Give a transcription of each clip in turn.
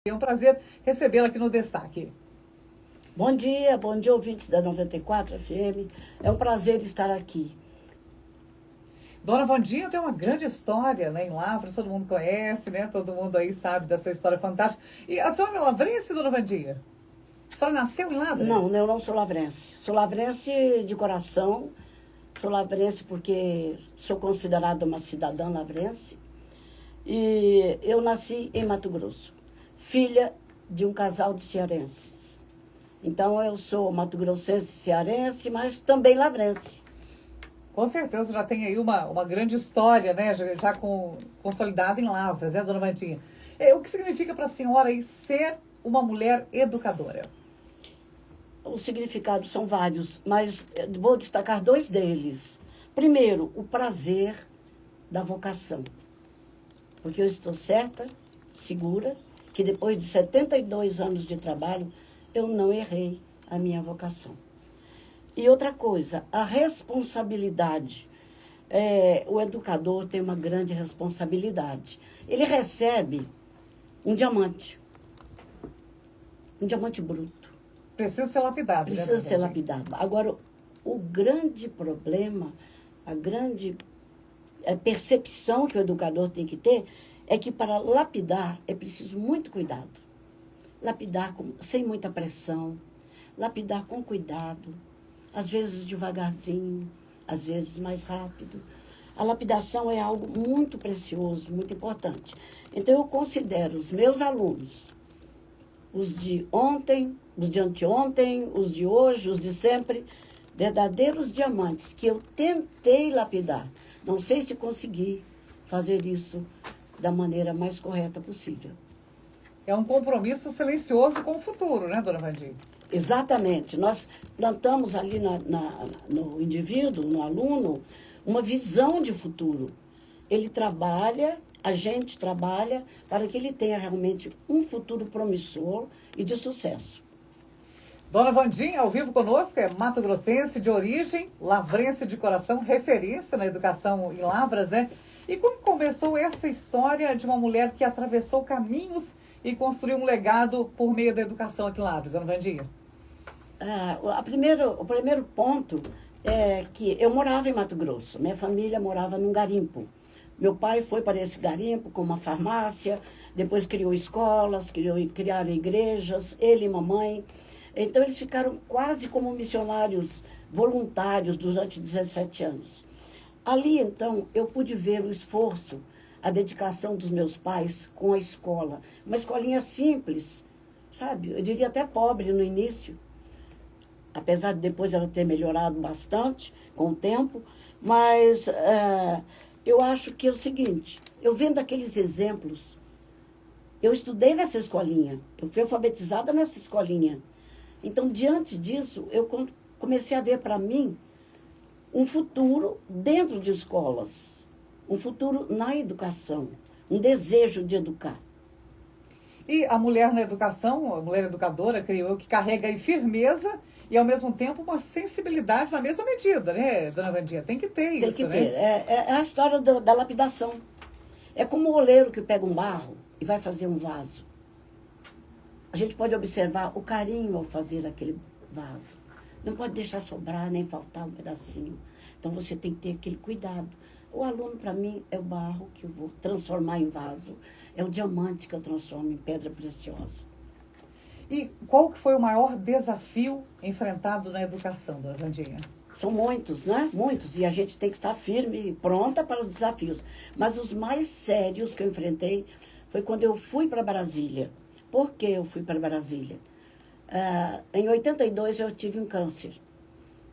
É um prazer recebê-la aqui no Destaque. Bom dia, ouvintes da 94 FM. É um prazer estar aqui. Dona Wandinha tem uma grande história, né, em Lavras, todo mundo conhece, né? Todo mundo aí sabe da sua história fantástica. E a senhora é lavrense, Dona Wandinha? A senhora nasceu em Lavras? Não, eu não sou lavrense. Sou lavrense de coração. Sou lavrense porque sou considerada uma cidadã lavrense. E eu nasci em Mato Grosso, filha de um casal de cearenses. Então eu sou mato-grossense cearense, mas também lavrense. Com certeza já tem aí uma grande história, né? Já consolidada em Lavras, né, Dona Wandinha? O que significa para a senhora aí ser uma mulher educadora? Os significados são vários, mas vou destacar dois deles. Primeiro, o prazer da vocação. Porque eu estou certa, segura, que depois de 72 anos de trabalho, eu não errei a minha vocação. E outra coisa, a responsabilidade. O educador tem uma grande responsabilidade. Ele recebe um diamante bruto. Precisa ser lapidado, Precisa né, ser lapidado. Agora, o grande problema, a grande percepção que o educador tem que ter é que para lapidar é preciso muito cuidado. Lapidar sem muita pressão, lapidar com cuidado, às vezes devagarzinho, às vezes mais rápido. A lapidação é algo muito precioso, muito importante. Então, eu considero os meus alunos, os de ontem, os de anteontem, os de hoje, os de sempre, verdadeiros diamantes que eu tentei lapidar. Não sei se consegui fazer isso da maneira mais correta possível. É um compromisso silencioso com o futuro, né, Dona Wandinha? Exatamente. Nós plantamos ali no indivíduo, no aluno, uma visão de futuro. Ele trabalha, a gente trabalha para que ele tenha realmente um futuro promissor e de sucesso. Dona Wandinha, ao vivo conosco, é mato-grossense de origem, lavrense de coração, referência na educação em Lavras, né? E como começou essa história de uma mulher que atravessou caminhos e construiu um legado por meio da educação aqui em Lavras, Dona Wandinha? O primeiro ponto é que eu morava em Mato Grosso. Minha família morava num garimpo. Meu pai foi para esse garimpo com uma farmácia, depois criou escolas, criaram igrejas, ele e mamãe. Então, eles ficaram quase como missionários voluntários durante 17 anos. Ali, então, eu pude ver o esforço, a dedicação dos meus pais com a escola. Uma escolinha simples, sabe? Eu diria até pobre no início, apesar de depois ela ter melhorado bastante com o tempo. Mas eu acho que é o seguinte, eu vendo aqueles exemplos, eu estudei nessa escolinha, eu fui alfabetizada nessa escolinha. Então, diante disso, eu comecei a ver para mim um futuro dentro de escolas, um futuro na educação, um desejo de educar. E a mulher na educação, a mulher educadora, creio eu, que carrega aí firmeza e, ao mesmo tempo, uma sensibilidade na mesma medida, né, Dona Wandinha? Tem que ter isso, né? Tem que ter. É a história da lapidação. É como o oleiro que pega um barro e vai fazer um vaso. A gente pode observar o carinho ao fazer aquele vaso. Não pode deixar sobrar, nem faltar um pedacinho. Então, você tem que ter aquele cuidado. O aluno, para mim, é o barro que eu vou transformar em vaso. É o diamante que eu transformo em pedra preciosa. E qual que foi o maior desafio enfrentado na educação, Dona Wandinha? São muitos, né? Muitos. E a gente tem que estar firme e pronta para os desafios. Mas os mais sérios que eu enfrentei foi quando eu fui para Brasília. Por que eu fui para Brasília? Em 82 eu tive um câncer.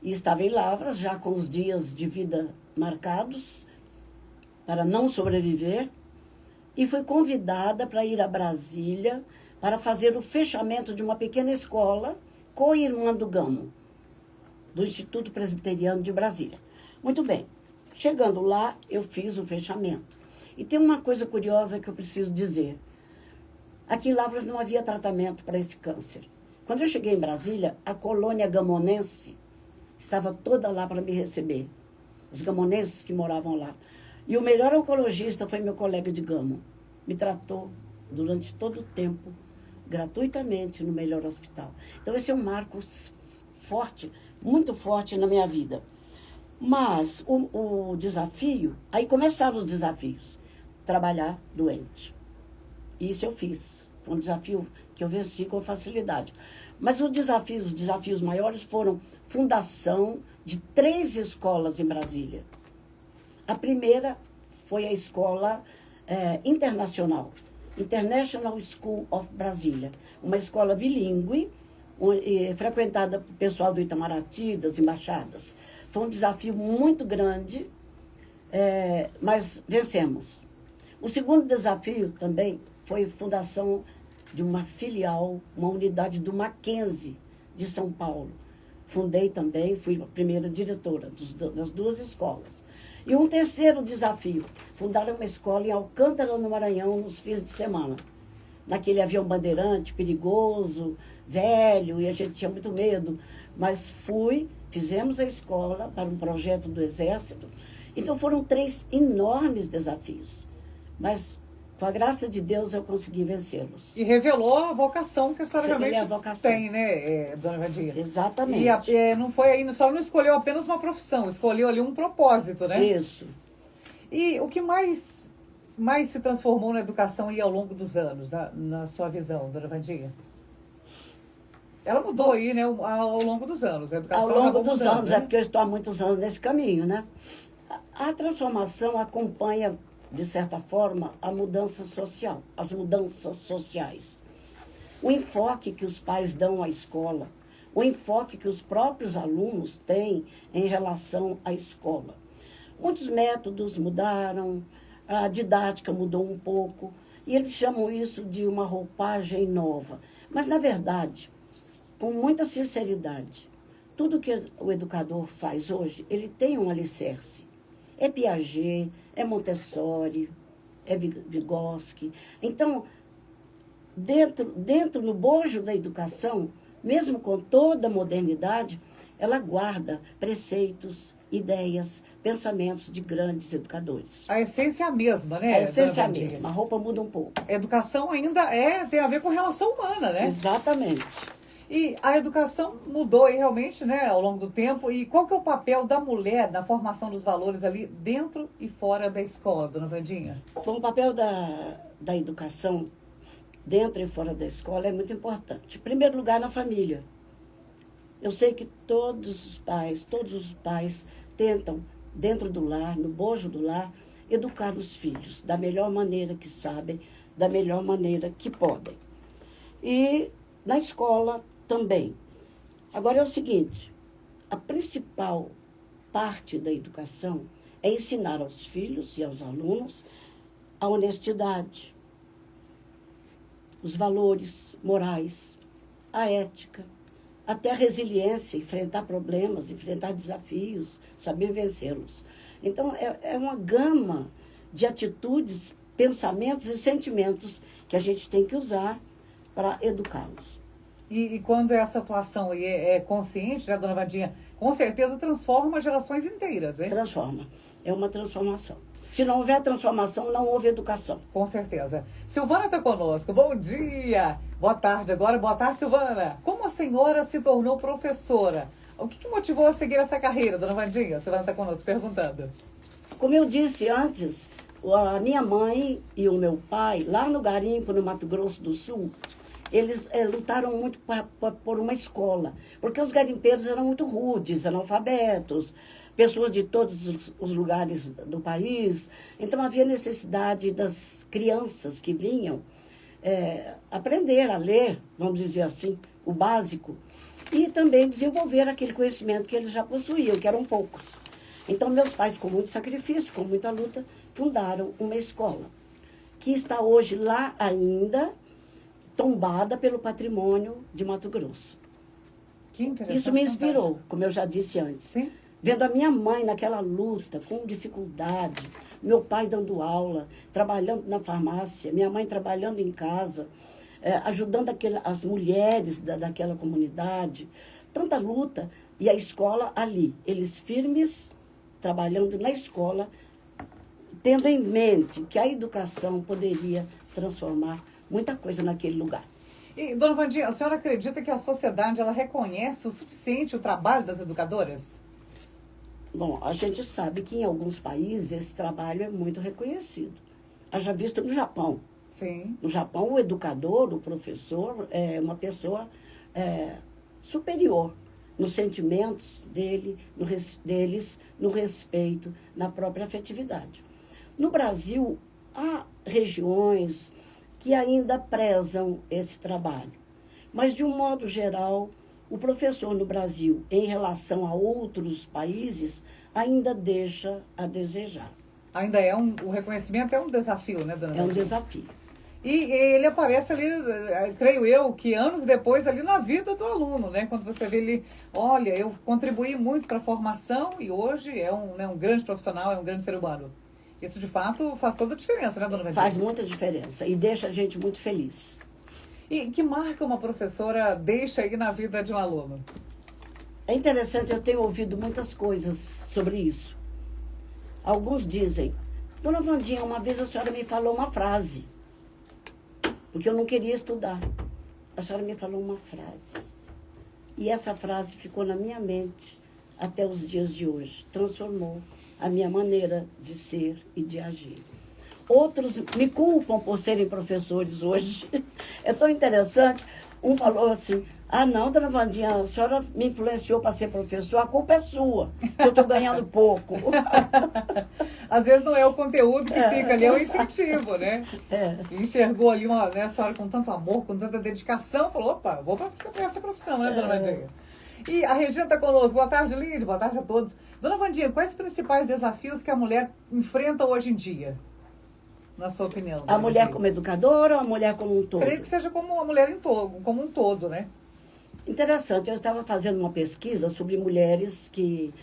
E estava em Lavras, já com os dias de vida marcados, para não sobreviver. E fui convidada para ir a Brasília para fazer o fechamento de uma pequena escola com a irmã do Gamo, do Instituto Presbiteriano de Brasília. Muito bem. Chegando lá, eu fiz o fechamento. E tem uma coisa curiosa que eu preciso dizer. Aqui em Lavras não havia tratamento para esse câncer. Quando eu cheguei em Brasília, a colônia gamonense estava toda lá para me receber. Os gamonenses que moravam lá. E o melhor oncologista foi meu colega de Gamo. Me tratou durante todo o tempo gratuitamente no melhor hospital. Então, esse é um marco forte, muito forte na minha vida. Mas o desafio, aí começaram os desafios. Trabalhar doente. Isso eu fiz. Foi um desafio que eu venci com facilidade. Mas os desafios maiores foram fundação de 3 escolas em Brasília. A primeira foi a escola internacional, International School of Brasília, uma escola bilíngue, frequentada por pessoal do Itamaraty, das embaixadas. Foi um desafio muito grande, mas vencemos. O segundo desafio também foi a fundação de uma filial, uma unidade do Mackenzie de São Paulo. Fundei também, fui a primeira diretora das 2 escolas. E um terceiro desafio, fundar uma escola em Alcântara, no Maranhão, nos fins de semana. Naquele avião bandeirante, perigoso, velho, e a gente tinha muito medo. Mas fizemos a escola para um projeto do Exército. Então foram 3 enormes desafios. Mas, com a graça de Deus, eu consegui vencê-los. E revelou a vocação que a senhora realmente vocação. tem, né, dona Vandinha? Exatamente. E não foi aí, só não escolheu apenas uma profissão, escolheu ali um propósito, né? Isso. E o que mais se transformou na educação aí ao longo dos anos, na sua visão, dona Vandinha? Ela mudou aí, né, ao longo dos anos. A educação ao longo dos anos, né? É porque eu estou há muitos anos nesse caminho, né? A transformação acompanha, de certa forma, a mudança social, as mudanças sociais. O enfoque que os pais dão à escola, o enfoque que os próprios alunos têm em relação à escola. Muitos métodos mudaram, a didática mudou um pouco, e eles chamam isso de uma roupagem nova. Mas, na verdade, com muita sinceridade, tudo que o educador faz hoje, ele tem um alicerce. É Piaget, é Montessori, é Vygotsky. Então, dentro no bojo da educação, mesmo com toda a modernidade, ela guarda preceitos, ideias, pensamentos de grandes educadores. A essência é a mesma, né? A essência é a mesma, a roupa muda um pouco. A educação ainda tem a ver com relação humana, né? Exatamente. E a educação mudou aí realmente, né, ao longo do tempo. E qual que é o papel da mulher na formação dos valores ali dentro e fora da escola, dona Vandinha? Bom, o papel da educação dentro e fora da escola é muito importante. Em primeiro lugar, na família. Eu sei que todos os pais tentam, dentro do lar, no bojo do lar, educar os filhos da melhor maneira que sabem, da melhor maneira que podem. E na escola também. Agora é o seguinte, a principal parte da educação é ensinar aos filhos e aos alunos a honestidade, os valores morais, a ética, até a resiliência, enfrentar problemas, enfrentar desafios, saber vencê-los. Então, é uma gama de atitudes, pensamentos e sentimentos que a gente tem que usar para educá-los. E quando essa atuação aí é consciente, né, dona Vandinha, com certeza transforma gerações inteiras, hein? Transforma. É uma transformação. Se não houver transformação, não houve educação. Com certeza. Silvana está conosco. Bom dia. Boa tarde agora. Boa tarde, Silvana. Como a senhora se tornou professora? O que motivou a seguir essa carreira, dona Vandinha? A Silvana está conosco perguntando. Como eu disse antes, a minha mãe e o meu pai, lá no garimpo, no Mato Grosso do Sul, eles lutaram muito por uma escola, porque os garimpeiros eram muito rudes, analfabetos, pessoas de todos os lugares do país. Então, havia necessidade das crianças que vinham aprender a ler, vamos dizer assim, o básico, e também desenvolver aquele conhecimento que eles já possuíam, que eram poucos. Então, meus pais, com muito sacrifício, com muita luta, fundaram uma escola, que está hoje lá ainda, tombada pelo patrimônio de Mato Grosso. Que interessante. Isso me inspirou, como eu já disse antes. Sim. Vendo a minha mãe naquela luta, com dificuldade, meu pai dando aula, trabalhando na farmácia, minha mãe trabalhando em casa, ajudando as mulheres daquela comunidade, tanta luta, e a escola ali, eles firmes, trabalhando na escola, tendo em mente que a educação poderia transformar muita coisa naquele lugar. E, dona Wandinha, a senhora acredita que a sociedade ela reconhece o suficiente o trabalho das educadoras? Bom, a gente sabe que em alguns países esse trabalho é muito reconhecido. Haja visto no Japão. Sim. No Japão, o educador, o professor, é uma pessoa superior nos sentimentos deles, no respeito, na própria afetividade. No Brasil, há regiões que ainda prezam esse trabalho. Mas, de um modo geral, o professor no Brasil, em relação a outros países, ainda deixa a desejar. Ainda o reconhecimento é um desafio, né, dona Wandinha? É um desafio. E ele aparece ali, creio eu, que anos depois ali na vida do aluno, né? Quando você vê ele, olha, eu contribuí muito para a formação e hoje é um grande profissional, é um grande ser humano. Isso, de fato, faz toda a diferença, né, dona Wandinha? Faz muita diferença e deixa a gente muito feliz. E que marca uma professora deixa aí na vida de um aluno? É interessante, eu tenho ouvido muitas coisas sobre isso. Alguns dizem, dona Wandinha, uma vez a senhora me falou uma frase, porque eu não queria estudar. A senhora me falou uma frase. E essa frase ficou na minha mente até os dias de hoje. Transformou a minha maneira de ser e de agir. Outros me culpam por serem professores hoje. É tão interessante. Um falou assim, não, dona Wandinha, a senhora me influenciou para ser professor, a culpa é sua, eu estou ganhando pouco. Às vezes não é o conteúdo que fica ali, é o incentivo, né? Enxergou ali a senhora com tanto amor, com tanta dedicação, falou, opa, vou para essa profissão, né, dona Wandinha? E a Regina está conosco. Boa tarde, Lídia. Boa tarde a todos. Dona Wandinha, quais os principais desafios que a mulher enfrenta hoje em dia? Na sua opinião. A mulher como educadora ou a mulher como um todo? Creio que seja como a mulher como um todo, né? Interessante. Eu estava fazendo uma pesquisa sobre mulheres que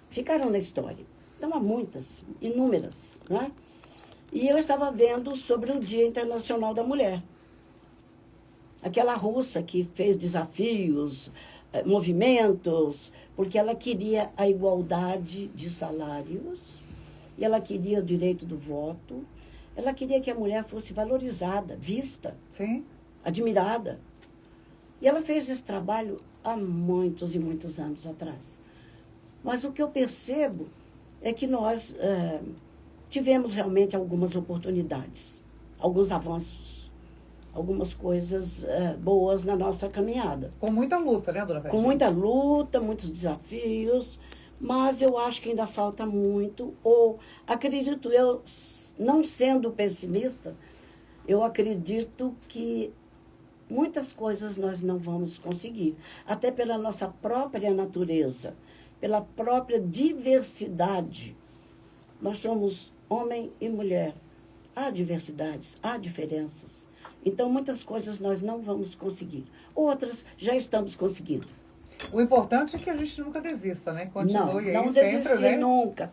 ficaram na história. Então, há muitas, inúmeras, né? E eu estava vendo sobre o Dia Internacional da Mulher. Aquela russa que fez desafios, movimentos, porque ela queria a igualdade de salários, e ela queria o direito do voto, ela queria que a mulher fosse valorizada, vista, sim, admirada. E ela fez esse trabalho há muitos e muitos anos atrás. Mas o que eu percebo é que nós tivemos realmente algumas oportunidades, alguns avanços, algumas coisas boas na nossa caminhada. Com muita luta, né, dona Wandinha? Com muita luta, muitos desafios, mas eu acho que ainda falta muito, ou acredito eu, não sendo pessimista, eu acredito que muitas coisas nós não vamos conseguir, até pela nossa própria natureza, pela própria diversidade. Nós somos homem e mulher. Há diversidades, há diferenças. Então, muitas coisas nós não vamos conseguir. Outras já estamos conseguindo. O importante é que a gente nunca desista, né? Continue não aí desistir sempre, né? nunca.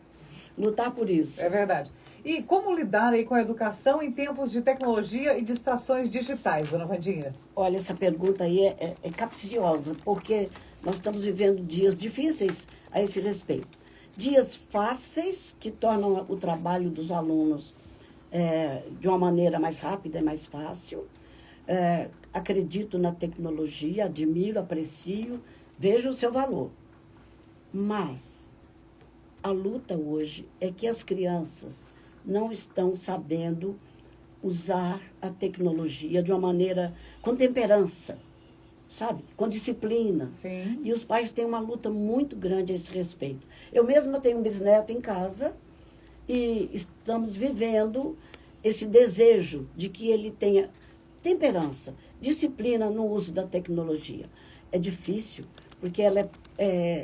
Lutar por isso. É verdade. E como lidar aí com a educação em tempos de tecnologia e distrações digitais, dona Wandinha? Olha, essa pergunta aí é capciosa, porque nós estamos vivendo dias difíceis a esse respeito. Dias fáceis que tornam o trabalho dos alunos de uma maneira mais rápida e mais fácil. Acredito na tecnologia, admiro, aprecio, vejo o seu valor. Mas a luta hoje é que as crianças não estão sabendo usar a tecnologia de uma maneira com temperança, sabe? Com disciplina. Sim. E os pais têm uma luta muito grande a esse respeito. Eu mesma tenho um bisneto em casa e estamos vivendo esse desejo de que ele tenha temperança, disciplina no uso da tecnologia. É difícil, porque ela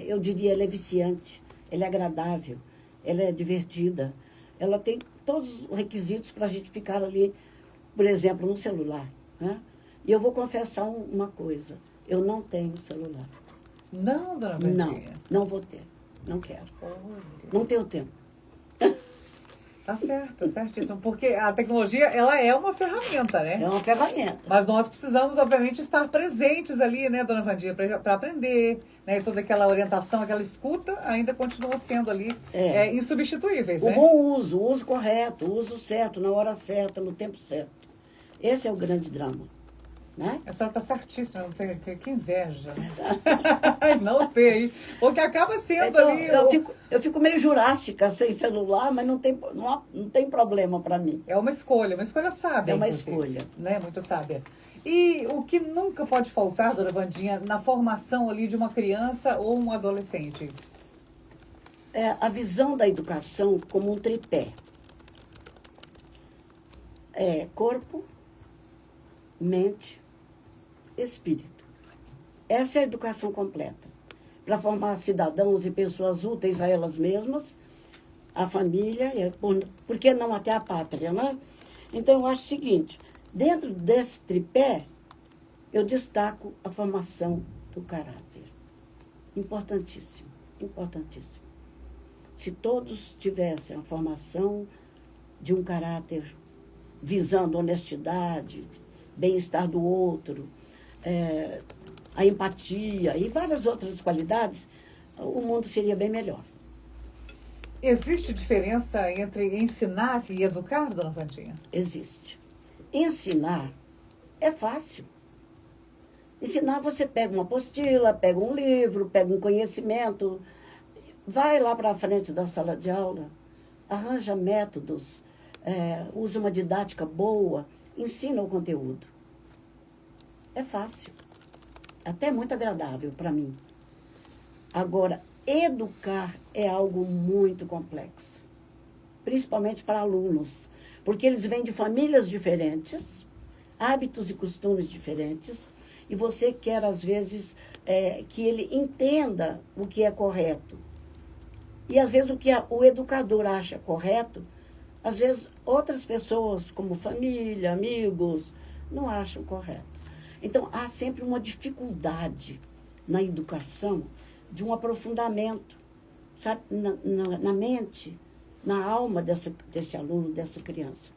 eu diria, ela é viciante, ela é agradável, ela é divertida, ela tem todos os requisitos para a gente ficar ali, por exemplo, no celular, né? E eu vou confessar uma coisa, eu não tenho celular. Não, dona Wandinha? Não vou ter, não quero. Olha. Não tenho tempo. Tá certo, certíssimo. Porque a tecnologia, ela é uma ferramenta, né? É uma ferramenta. Mas nós precisamos, obviamente, estar presentes ali, né, dona Wandinha, para aprender, né? Toda aquela orientação, aquela escuta, ainda continua sendo ali insubstituíveis, né? O bom uso, o uso correto, o uso certo, na hora certa, no tempo certo. Esse é o grande drama. né? A senhora está certíssima, não tem que inveja, né? Não tem, porque acaba sendo Então, ali... eu fico meio jurássica sem celular, mas não tem problema para mim. É uma escolha sábia. É uma inclusive, escolha. né? Muito sábia. E o que nunca pode faltar, dona Wandinha, na formação ali de uma criança ou um adolescente? É a visão da educação como um tripé. É corpo, mente, espírito. Essa é a educação completa. Para formar cidadãos e pessoas úteis a elas mesmas, a família, por que não até a pátria, né? Então, eu acho o seguinte, dentro desse tripé, eu destaco a formação do caráter. Importantíssimo, importantíssimo. Se todos tivessem a formação de um caráter visando honestidade, bem-estar do outro, a empatia e várias outras qualidades, o mundo seria bem melhor. Existe diferença entre ensinar e educar, dona Wandinha? Existe. Ensinar é fácil. Ensinar, você pega uma apostila, pega um livro, pega um conhecimento, vai lá para a frente da sala de aula, arranja métodos, usa uma didática boa, ensina o conteúdo. É fácil. Até muito agradável para mim. Agora, educar é algo muito complexo. Principalmente para alunos. Porque eles vêm de famílias diferentes, hábitos e costumes diferentes, e você quer, às vezes, que ele entenda o que é correto. E, às vezes, o que o educador acha correto, às vezes, outras pessoas, como família, amigos, não acham correto. Então, há sempre uma dificuldade na educação de um aprofundamento, sabe, na mente, na alma desse aluno, dessa criança.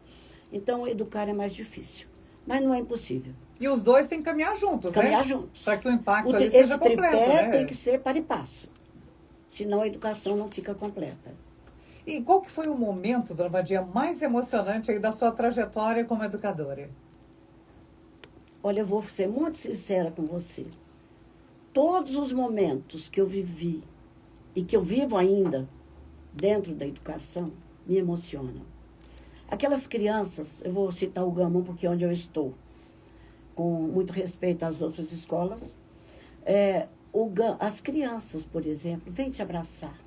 Então, educar é mais difícil, mas não é impossível. E os dois têm que caminhar juntos, né? Caminhar juntos. Para que o impacto ali seja completo, esse tripé né? tem que ser para e passo, senão a educação não fica completa. E qual que foi o momento, dona Wandinha, mais emocionante aí da sua trajetória como educadora? Olha, eu vou ser muito sincera com você. Todos os momentos que eu vivi e que eu vivo ainda dentro da educação me emocionam. Aquelas crianças, eu vou citar o Gama porque é onde eu estou, com muito respeito às outras escolas, as crianças, por exemplo, vêm te abraçar.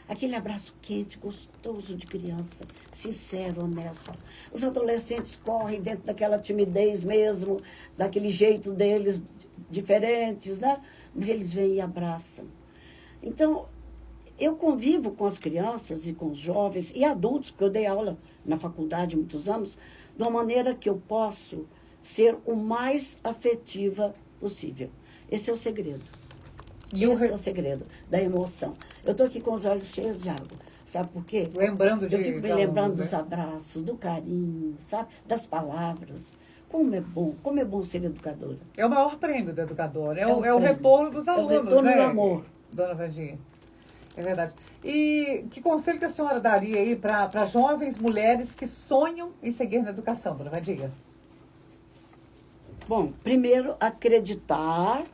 Aquele abraço quente, gostoso de criança, sincero, honesto. Os adolescentes correm dentro daquela timidez mesmo, daquele jeito deles diferentes, né? Mas eles vêm e abraçam. Então, eu convivo com as crianças e com os jovens e adultos, porque eu dei aula na faculdade há muitos anos, de uma maneira que eu posso ser o mais afetiva possível. Esse é o segredo. Esse é o segredo da emoção. Eu estou aqui com os olhos cheios de água. Sabe por quê? Lembrando de... Eu fico me lembrando dos abraços, do carinho, sabe? Das palavras. Como é bom ser educadora. É o maior prêmio do educador. É o retorno dos alunos, é o retorno, né? do amor. Dona Wandinha. É verdade. E que conselho que a senhora daria aí para jovens mulheres que sonham em seguir na educação, dona Wandinha? Bom, primeiro, acreditar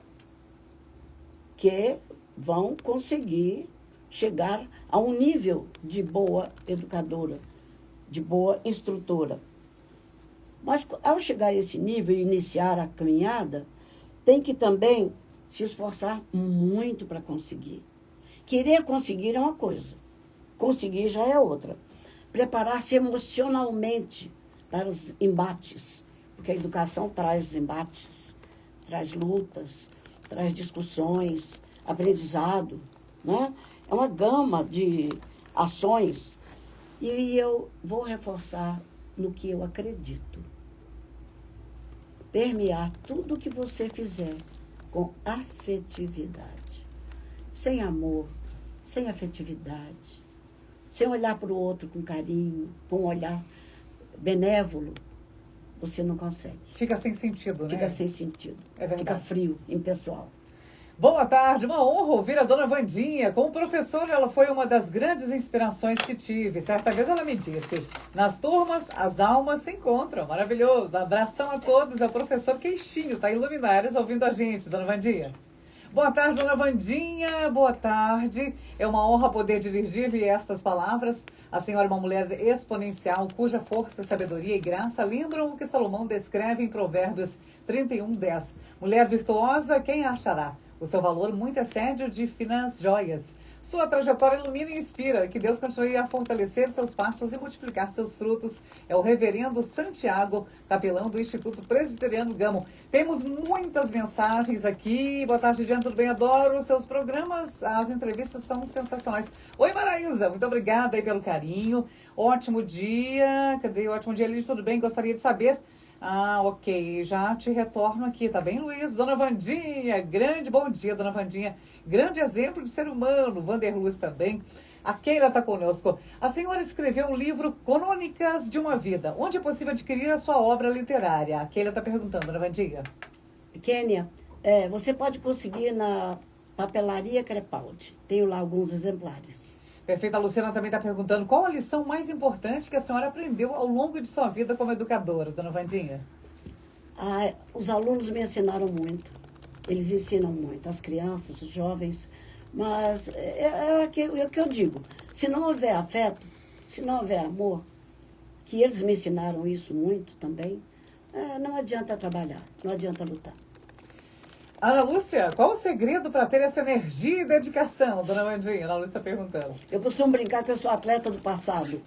que vão conseguir chegar a um nível de boa educadora, de boa instrutora. Mas, ao chegar a esse nível e iniciar a caminhada, tem que também se esforçar muito para conseguir. Querer conseguir é uma coisa, conseguir já é outra. Preparar-se emocionalmente para os embates, porque a educação traz embates, traz lutas, traz discussões, aprendizado, né? É uma gama de ações. E eu vou reforçar no que eu acredito. Permear tudo o que você fizer com afetividade. Sem amor, sem afetividade, sem olhar para o outro com carinho, com um olhar benévolo, você não consegue. Fica sem sentido, né? Fica sem sentido. É verdade. Fica frio, impessoal. Boa tarde, uma honra ouvir a dona Wandinha. Como professora, ela foi uma das grandes inspirações que tive. Certa vez ela me disse, nas turmas, as almas se encontram. Maravilhoso. Abração a todos. É o professor Queixinho, tá em Luminares ouvindo a gente, dona Wandinha. Boa tarde, dona Wandinha. Boa tarde. É uma honra poder dirigir-lhe estas palavras. A senhora é uma mulher exponencial, cuja força, sabedoria e graça lembram o que Salomão descreve em Provérbios 31:10. Mulher virtuosa, quem a achará? O seu valor muito excede o de finas joias. Sua trajetória ilumina e inspira. Que Deus continue a fortalecer seus passos e multiplicar seus frutos. É o reverendo Santiago, capelão do Instituto Presbiteriano Gamo. Temos muitas mensagens aqui. Boa tarde, Diana, tudo bem? Adoro os seus programas. As entrevistas são sensacionais. Oi, Maraísa, muito obrigada aí pelo carinho. Ótimo dia. Cadê o ótimo dia, Liz? Tudo bem? Gostaria de saber... ok. Já te retorno aqui, tá bem, Luiz? Dona Wandinha, bom dia, dona Wandinha. Grande exemplo de ser humano. Vander Luz também. A Keila está conosco. A senhora escreveu um livro, Crônicas de uma Vida. Onde é possível adquirir a sua obra literária? A Keila está perguntando, dona Wandinha. Kênia, você pode conseguir na Papelaria Crepaldi. Tenho lá alguns exemplares. Perfeito. A Luciana também está perguntando qual a lição mais importante que a senhora aprendeu ao longo de sua vida como educadora, dona Wandinha? Os alunos me ensinaram muito. Eles ensinam muito, as crianças, os jovens. Mas é o que eu digo. Se não houver afeto, se não houver amor, que eles me ensinaram isso muito também, não adianta trabalhar, não adianta lutar. Ana Lúcia, qual o segredo para ter essa energia e dedicação, dona Wandinha? Ana Lúcia está perguntando. Eu costumo brincar que eu sou atleta do passado.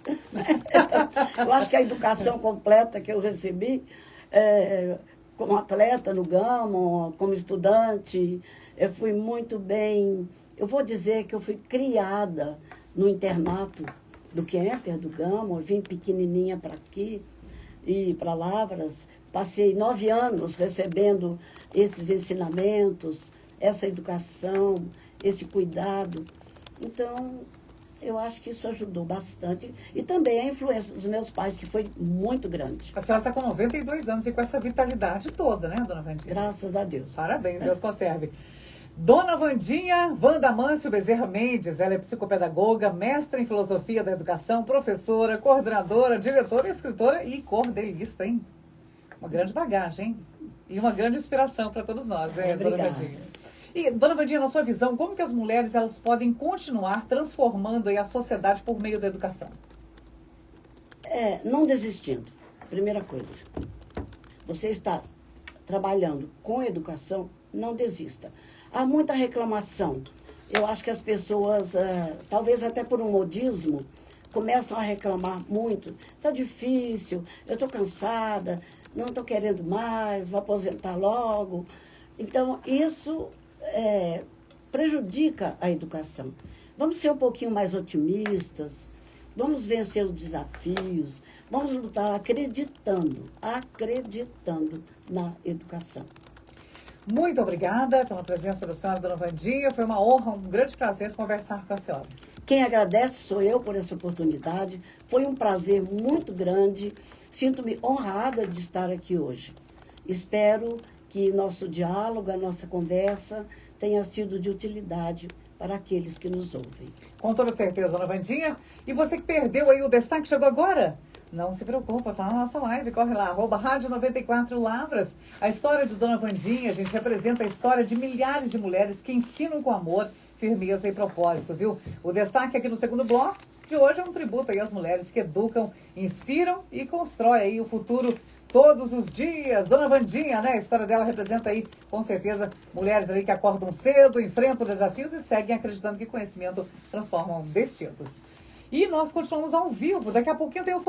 Eu acho que a educação completa que eu recebi, como atleta no Gamo, como estudante, eu fui muito bem... Eu vou dizer que eu fui criada no internato do Kemper, do Gamo, eu vim pequenininha para aqui e para Lavras. Passei 9 anos recebendo esses ensinamentos, essa educação, esse cuidado. Então, eu acho que isso ajudou bastante. E também a influência dos meus pais, que foi muito grande. A senhora está com 92 anos e com essa vitalidade toda, né, dona Wandinha? Graças a Deus. Parabéns, Deus conserve. Dona Wandinha Wanda Mâncio Bezerra Mendes, ela é psicopedagoga, mestra em filosofia da educação, professora, coordenadora, diretora, escritora e cordelista, hein? Uma grande bagagem, hein? E uma grande inspiração para todos nós, né, Obrigada. dona Wandinha? E, dona Wandinha, na sua visão, como que as mulheres elas podem continuar transformando aí a sociedade por meio da educação? Não desistindo. Primeira coisa. Você está trabalhando com educação, não desista. Há muita reclamação. Eu acho que as pessoas, talvez até por um modismo, começam a reclamar muito. Está difícil, eu estou cansada, não estou querendo mais, vou aposentar logo. Então, isso prejudica a educação. Vamos ser um pouquinho mais otimistas, vamos vencer os desafios, vamos lutar acreditando na educação. Muito obrigada pela presença da senhora, dona Wandinha. Foi uma honra, um grande prazer conversar com a senhora. Quem agradece sou eu por essa oportunidade. Foi um prazer muito grande. Sinto-me honrada de estar aqui hoje. Espero que nosso diálogo, a nossa conversa, tenha sido de utilidade para aqueles que nos ouvem. Com toda certeza, dona Wandinha. E você que perdeu aí o destaque, chegou agora? Não se preocupa, tá na nossa live, corre lá, @Rádio 94 Lavras. A história de dona Wandinha, a gente representa a história de milhares de mulheres que ensinam com amor, firmeza e propósito, viu? O destaque aqui no segundo bloco de hoje é um tributo aí às mulheres que educam, inspiram e constroem aí o futuro todos os dias. Dona Wandinha, né? A história dela representa aí, com certeza, mulheres ali que acordam cedo, enfrentam desafios e seguem acreditando que conhecimento transforma destinos. E nós continuamos ao vivo. Daqui a pouquinho tem o